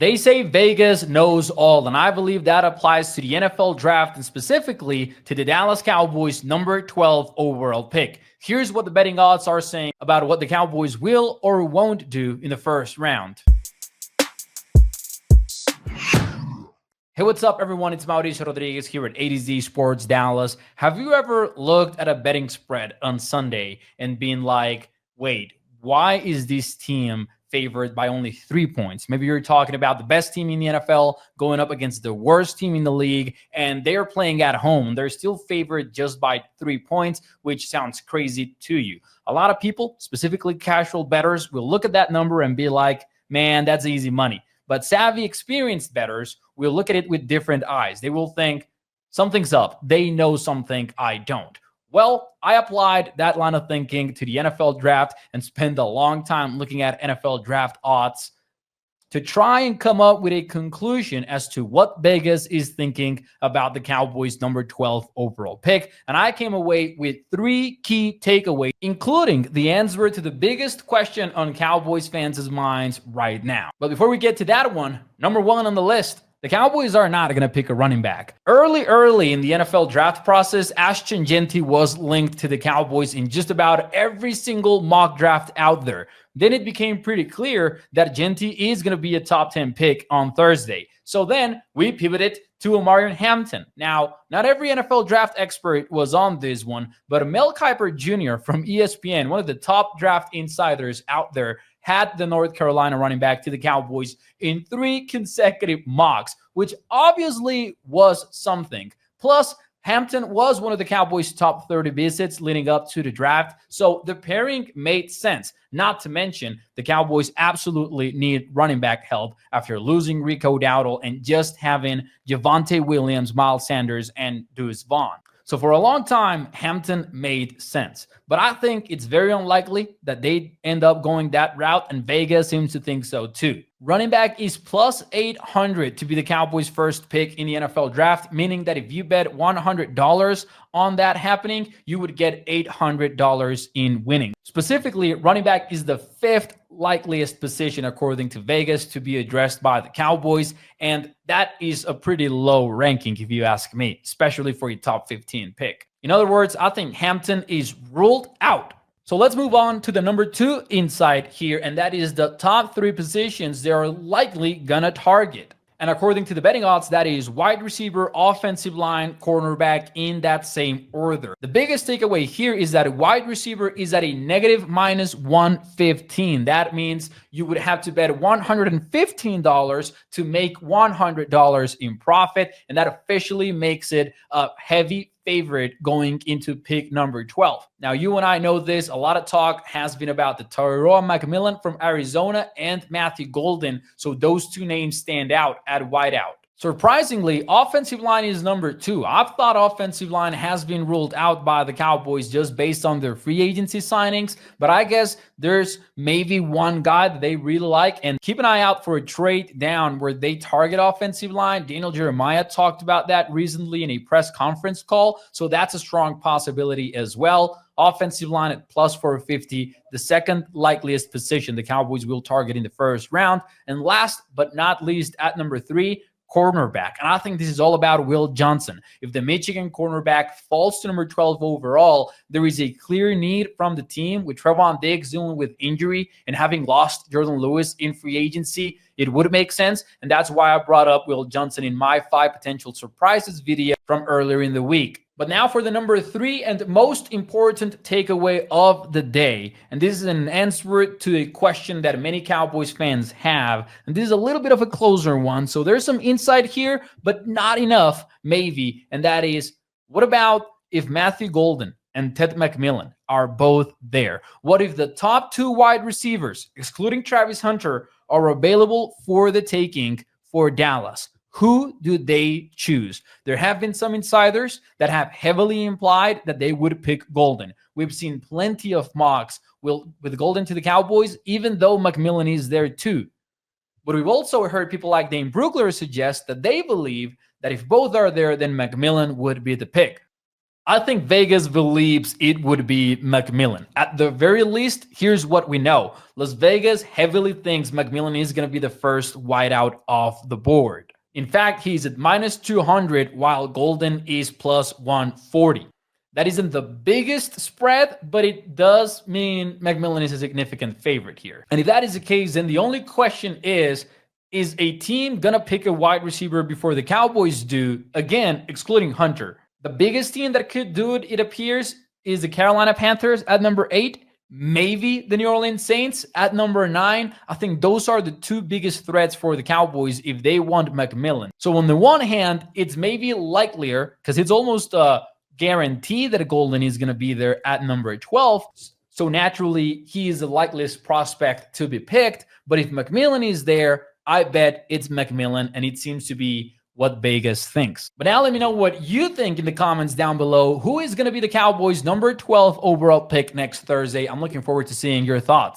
They say Vegas knows all, and I believe that applies to the NFL draft and specifically to the Dallas Cowboys number 12 overall pick. Here's what the betting odds are saying about what the Cowboys will or won't do in the first round. Hey, what's up, everyone? It's Mauricio Rodriguez here at ADZ Sports Dallas. Have you ever looked at a betting spread on Sunday and been like, wait, why is this team favored by only 3 points? Maybe you're talking about the best team in the NFL going up against the worst team in the league, and they're playing at home. They're still favored just by 3 points, which sounds crazy to you. A lot of people, specifically casual bettors, will look at that number and be like, man, that's easy money. But savvy, experienced bettors will look at it with different eyes. They will think, something's up. They know something I don't. Well, I applied that line of thinking to the NFL draft and spent a long time looking at NFL draft odds to try and come up with a conclusion as to what Vegas is thinking about the Cowboys number 12 overall pick. And I came away with 3 key takeaways, including the answer to the biggest question on Cowboys fans' minds right now. But before we get to that one, number 1 on the list, the Cowboys are not going to pick a running back. Early in the NFL draft process, Ashton Jeanty was linked to the Cowboys in just about every single mock draft out there. Then it became pretty clear that Jeanty is going to be a top 10 pick on Thursday. So then we pivoted to Omarion Hampton. Now, not every NFL draft expert was on this one, but Mel Kiper Jr. from ESPN, one of the top draft insiders out there, had the North Carolina running back to the Cowboys in 3 consecutive mocks, which obviously was something. Plus, Hampton was one of the Cowboys' top 30 visits leading up to the draft, so the pairing made sense. Not to mention, the Cowboys absolutely need running back help after losing Rico Dowdle and just having Javonte Williams, Miles Sanders, and Deuce Vaughn. So for a long time, Hampton made sense. But I think it's very unlikely that they end up going that route, and Vegas seems to think so too. Running back is plus 800 to be the Cowboys' first pick in the NFL draft, meaning that if you bet $100 on that happening, you would get $800 in winning. Specifically, running back is the 5th likeliest position, according to Vegas, to be addressed by the Cowboys, and that is a pretty low ranking if you ask me, especially for a top 15 pick. In other words, I think Hampton is ruled out. So let's move on to the number 2 insight here, and that is the top 3 positions they are likely gonna target. And according to the betting odds, that is wide receiver, offensive line, cornerback in that same order. The biggest takeaway here is that a wide receiver is at a negative minus 115. That means you would have to bet $115 to make $100 in profit, and that officially makes it a heavy favorite going into pick number 12. Now, you and I know this. A lot of talk has been about the Tyrone McMillan from Arizona and Matthew Golden. So those 2 names stand out at wideout. Surprisingly, offensive line is number 2. I've thought offensive line has been ruled out by the Cowboys just based on their free agency signings, but I guess there's maybe one guy that they really like, and keep an eye out for a trade down where they target offensive line. Daniel Jeremiah talked about that recently in a press conference call, so that's a strong possibility as well. Offensive line at plus 450, the 2nd likeliest position the Cowboys will target in the first round. And last but not least, at number 3, cornerback. And I think this is all about Will Johnson. If the Michigan cornerback falls to number 12 overall, there is a clear need from the team with Trevon Diggs dealing with injury and having lost Jordan Lewis in free agency. It would make sense, and that's why I brought up Will Johnson in my 5 potential surprises video from earlier in the week. But now for the number 3 and most important takeaway of the day. And this is an answer to a question that many Cowboys fans have. And this is a little bit of a closer one. So there's some insight here, but not enough, maybe. And that is, what about if Matthew Golden and Ted McMillan are both there? What if the top 2 wide receivers, excluding Travis Hunter, are available for the taking for Dallas? Who do they choose? There have been some insiders that have heavily implied that they would pick Golden. We've seen plenty of mocks with Golden to the Cowboys, even though McMillan is there too. But we've also heard people like Dane Brugler suggest that they believe that if both are there, then McMillan would be the pick. I think Vegas believes it would be McMillan. At the very least, here's what we know. Las Vegas heavily thinks McMillan is going to be the first wideout off the board. In fact, he's at minus 200 while Golden is plus 140. That isn't the biggest spread, but it does mean McMillan is a significant favorite here. And if that is the case, then the only question is a team going to pick a wide receiver before the Cowboys do? Again, excluding Hunter. The biggest team that could do it, it appears, is the Carolina Panthers at number 8. Maybe the New Orleans Saints at number 9. I think those are the two biggest threats for the Cowboys if they want McMillan. So on the one hand, it's maybe likelier because it's almost a guarantee that Golden is going to be there at number 12. So naturally, he is the likeliest prospect to be picked. But if McMillan is there, I bet it's McMillan, and it seems to be what Vegas thinks. But now let me know what you think in the comments down below. Who is going to be the Cowboys' number 12 overall pick next Thursday? I'm looking forward to seeing your thoughts.